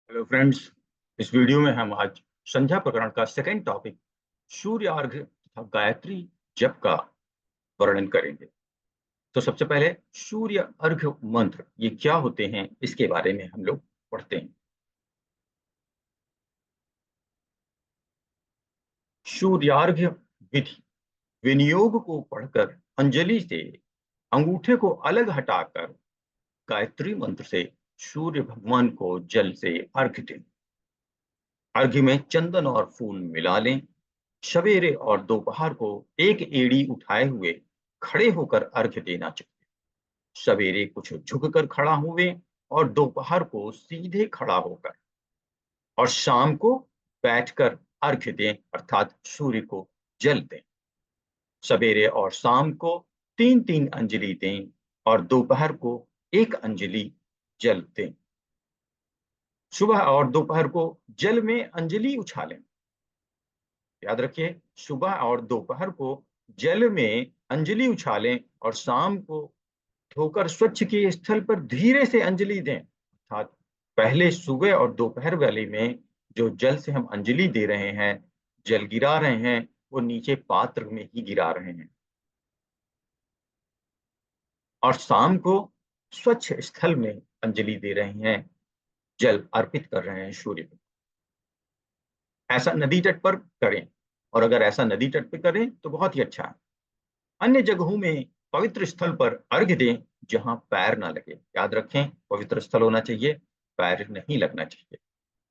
Hello friends. इस video में हम आज संध्या प्रकरण का सेकंड टॉपिक सूर्य अर्घ्य तथा गायत्री जप का वर्णन करेंगे। तो सबसे पहले सूर्य अर्घ्य मंत्र ये क्या होते हैं इसके बारे में हम लोग पढ़ते हैं। सूर्यार्घ्य विधि विनियोग को पढ़कर अंजलि से अंगूठे को अलग हटाकर गायत्री मंत्र से सूर्य भगवान को जल से अर्घ्य दें। अर्घ्य में चंदन और फूल मिला लें। सवेरे और दोपहर को एक एड़ी उठाए हुए खड़े होकर अर्घ्य देना चाहिए। सवेरे कुछ झुककर खड़ा हुए और दोपहर को सीधे खड़ा होकर और शाम को बैठकर अर्घ्य दें अर्थात सूर्य को जल दें। सवेरे और शाम को 3-3 अंजलि दें और दोपहर को 1 अंजलि जल दें। सुबह और दोपहर को जल में अंजलि उछालें। याद रखिए, सुबह और दोपहर को जल में अंजलि उछालें और शाम को धोकर स्वच्छ के स्थल पर धीरे से अंजलि दें। अर्थात पहले सुबह और दोपहर वाले में जो जल से हम अंजलि दे रहे हैं, जल गिरा रहे हैं, वो नीचे पात्र में ही गिरा रहे हैं और शाम को स्वच्छ स्थल में अंजलि दे रहे हैं, जल अर्पित कर रहे हैं सूर्य को। ऐसा नदी तट पर करें और अगर ऐसा नदी तट पर करें तो बहुत ही अच्छा है। अन्य जगहों में पवित्र स्थल पर अर्घ्य दें जहां पैर ना लगे। याद रखें, पवित्र स्थल होना चाहिए, पैर नहीं लगना चाहिए।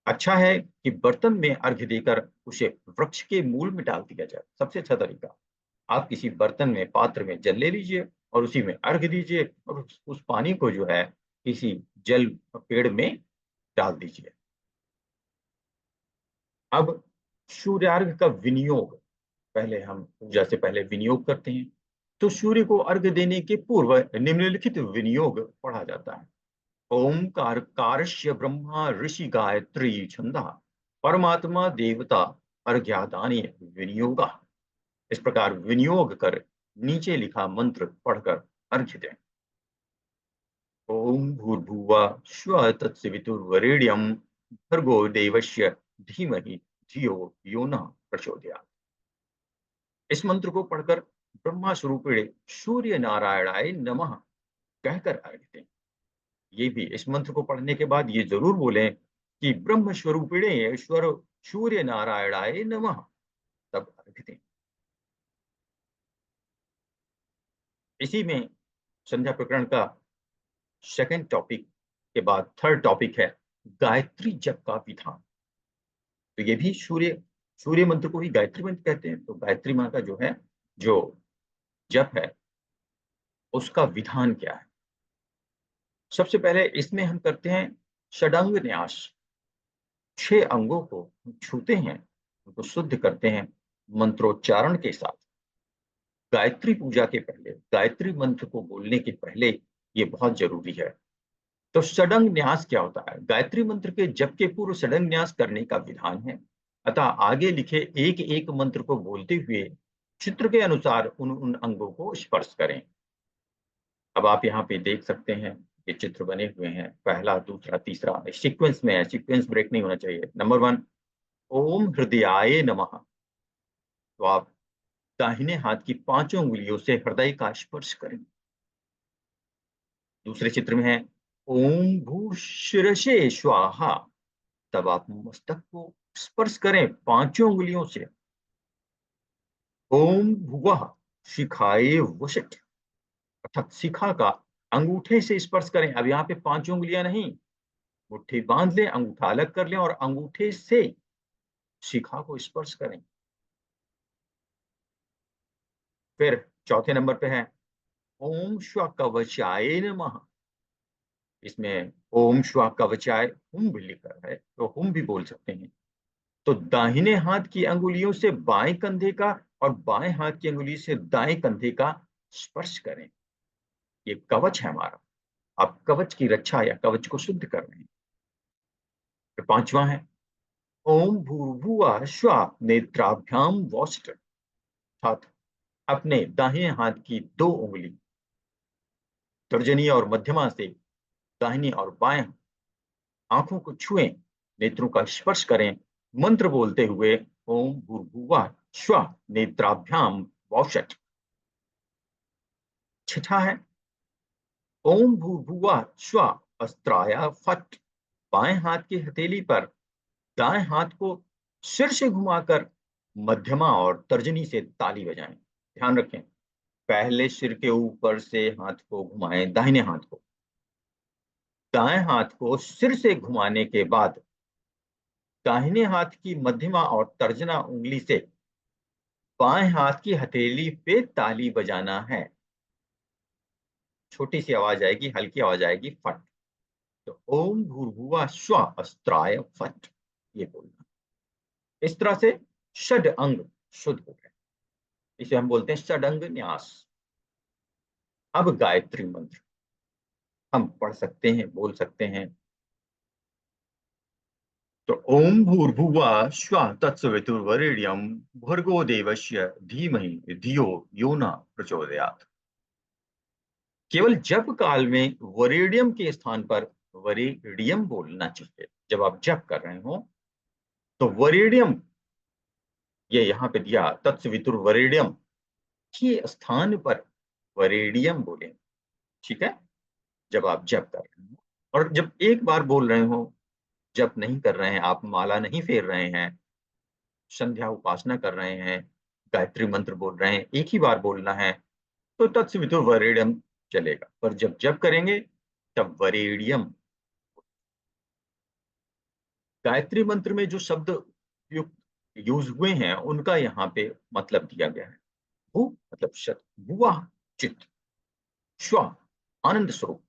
अच्छा है कि बर्तन में अर्घ्य देकर उसे वृक्ष के मूल में डाल दिया जाए। सबसे अच्छा तरीका, आप किसी बर्तन में पात्र में जल ले लीजिए और उसी में अर्घ्य दीजिए और उस पानी को जो है किसी जल पेड़ में डाल दीजिए। अब सूर्यार्घ का विनियोग, पहले हम पूजा से पहले विनियोग करते हैं। तो सूर्य को अर्घ्य देने के पूर्व निम्नलिखित विनियोग पढ़ा जाता है। ओमकार कारश्य ब्रह्मा ऋषि गायत्री छंदा परमात्मा देवता अर्घ्यादानी विनियोगा। इस प्रकार विनियोग कर नीचे लिखा मंत्र पढ़कर अर्घ्य दें। ओम भूर्भुवः स्वः तत्सवितुर्वरेण्यं भर्गो देवस्य धीमहि धियो यो नः प्रचोदयात्। इस मंत्र को पढ़कर ब्रह्मा स्वरूपिणे सूर्य नारायणाय नमः कहकर अर्घ्य दें। ये भी इस मंत्र को पढ़ने के बाद ये जरूर बोलें कि ब्रह्म स्वरूपिणे ईश्वर सूर्य नारायणाय नमः, तब अर्घ्य दें। इसी में संध्या प्रकरण का सेकंड टॉपिक के बाद थर्ड टॉपिक है गायत्री जप का विधान। तो ये भी सूर्य मंत्र को ही गायत्री मंत्र कहते हैं। तो गायत्री माँ का जो है, जो जप है, उसका विधान क्या है। सबसे पहले इसमें हम करते हैं षडंग न्यास। 6 अंगों को हम छूते हैं, उनको शुद्ध करते हैं मंत्रोच्चारण के साथ। गायत्री पूजा के पहले, गायत्री मंत्र को बोलने के पहले ये बहुत जरूरी है। तो षडंग न्यास क्या होता है? गायत्री मंत्र के जप के पूर्व षडंग न्यास करने का विधान है। अतः आगे लिखे एक एक मंत्र को बोलते हुए चित्र के अनुसार उन उन अंगों को स्पर्श करें। अब आप यहाँ पे देख सकते हैं, ये चित्र बने हुए हैं, पहला, दूसरा, तीसरा सीक्वेंस में है, सीक्वेंस ब्रेक नहीं होना चाहिए। नंबर 1, ओम हृदयाय नमः। तो आप दाहिने हाथ की 5 उंगलियों से हृदय का स्पर्श करें। दूसरे चित्र में है ओम भू शिरसे स्वाहा। तब आप मस्तक को स्पर्श करें 5 उंगलियों से। ओम भुवः शिखाए वशिष्ठ, अर्थात शिखा का अंगूठे से स्पर्श करें। अब यहाँ पे 5 उंगलियां नहीं, मुट्ठी बांध लें, अंगूठा अलग कर लें और अंगूठे से शिखा को स्पर्श करें। फिर चौथे नंबर पे है ओम श्व कवचाय नमः। इसमें ओम श्व कवचाय हुम भी लिखा है, तो हुम भी बोल सकते हैं। तो दाहिने हाथ की अंगुलियों से बाएं कंधे का और बाएं हाथ की अंगुली से दाएं कंधे का स्पर्श करें। ये कवच है हमारा। आप कवच की रक्षा या कवच को शुद्ध कर रहे हैं। फिर पांचवा है ओम भूर्भुवः स्वः नेत्राभ्याम वॉस्ट, अर्थात अपने दाहिने हाथ की 2 उंगली तर्जनी और मध्यमा से दाहिनी और बाएं आंखों को छुएं नेत्रों का स्पर्श करें, मंत्र बोलते हुए ओम भूर्भुवः स्वः नेत्राभ्याम वौषट। छठा है ओम भूर्भुवः स्वः अस्त्राय फट्। बाएं हाथ की हथेली पर दाएं हाथ को सिर से घुमाकर मध्यमा और तर्जनी से ताली बजाएं। ध्यान रखें, पहले सिर के ऊपर से हाथ को घुमाएं, दाहिने हाथ को। दाएं हाथ को सिर से घुमाने के बाद दाहिने हाथ की मध्यमा और तर्जना उंगली से बाएं हाथ की हथेली पे ताली बजाना है। छोटी सी आवाज आएगी, हल्की आवाज आएगी, फट। तो ओम भूर्भुवः स्वः अस्त्राय फट, ये बोलना। इस तरह से षड अंग शुद्ध हो गए। इसे हम बोलते हैं षडंग न्यास। अब गायत्री मंत्र हम पढ़ सकते हैं, बोल सकते हैं। तो ओम भूर्भुवः स्वः तत्सवितुर्वरेण्यं भर्गो देवस्य धीमहि धियो यो न प्रचोदयात्। केवल जप काल में वरेडियम के स्थान पर वरेडियम बोलना चाहिए। जब आप जप कर रहे हो तो वरेडियम, ये यहाँ पे दिया तत्सवितुर्वरेण्यम के स्थान पर वरेडियम बोलें। ठीक है, जब आप जप कर रहे हो। और जब एक बार बोल रहे हो, जप नहीं कर रहे हैं, आप माला नहीं फेर रहे हैं, संध्या उपासना कर रहे हैं, गायत्री मंत्र बोल रहे हैं, एक ही बार बोलना है, तो तत्सवितुर वरेण्यम चलेगा। पर जब जप करेंगे तब वरेण्यम। गायत्री मंत्र में जो शब्द यूज हुए हैं उनका यहाँ पे मतलब दिया गया है। भू मतलब शत, भुआ चित्त, श्व आनंद स्वरूप।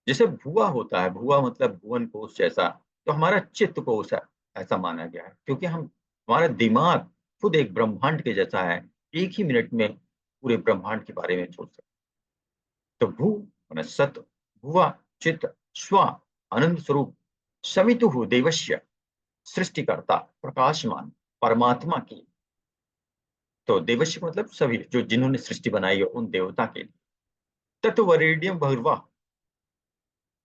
जैसे भुआ होता है, भुआ मतलब भुवन कोश जैसा, तो हमारा चित्त कोश है, ऐसा माना गया है। क्योंकि हम, हमारा दिमाग खुद एक ब्रह्मांड के जैसा है, एक ही मिनट में पूरे ब्रह्मांड के बारे में सोच सकते। तो भू माने सत, भुवा चित्त, स्व आनंद स्वरूप, सवितुः देवस्य सृष्टिकर्ता, प्रकाशमान परमात्मा की। तो देवस्य मतलब सभी, जो जिन्होंने सृष्टि बनाई है उन देवता के लिए। तत्वरेण्यम भगवा,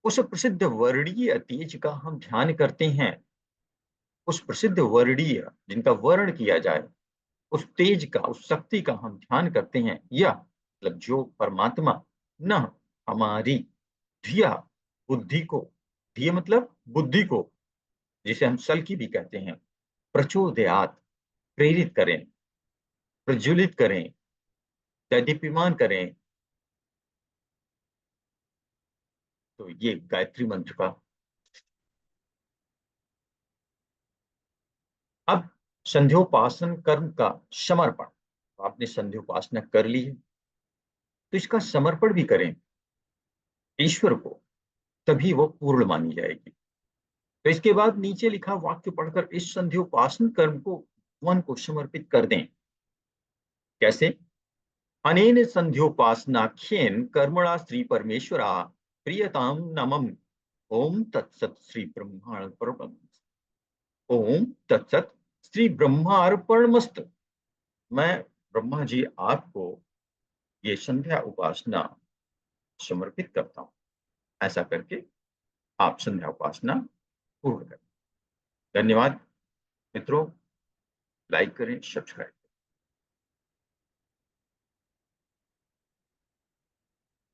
उस प्रसिद्ध वर्णीय तेज का हम ध्यान करते हैं। उस प्रसिद्ध वर्णीय, जिनका वर्ण किया जाए, उस तेज का, उस शक्ति का हम ध्यान करते हैं। यह मतलब जो परमात्मा न हमारी धिया बुद्धि को, धिया मतलब बुद्धि को, जिसे हम सल की भी कहते हैं, प्रचोदयात प्रेरित करें, प्रज्वलित करें, दैदीप्यमान करें। तो ये गायत्री मंत्र का। अब संध्योपासन कर्म का समर्पण। आपने संध्योपासना कर ली है तो इसका समर्पण भी करें ईश्वर को, तभी वो पूर्ण मानी जाएगी। तो इसके बाद नीचे लिखा वाक्य पढ़कर इस संध्योपासन कर्म को भगवान को समर्पित कर दें। कैसे? अनेन संध्योपासनाख्येन कर्मणा श्री परमेश्वरा प्रियताम नमम। ओम तत्सत श्री ब्रह्मार्पणमस्तु। ओम तत्सत श्री ब्रह्मार्पणमस्तु। मैं ब्रह्मा जी आपको ये संध्या उपासना समर्पित करता हूं। ऐसा करके आप संध्या उपासना पूर्ण करें। धन्यवाद मित्रों, लाइक करें, सब्सक्राइब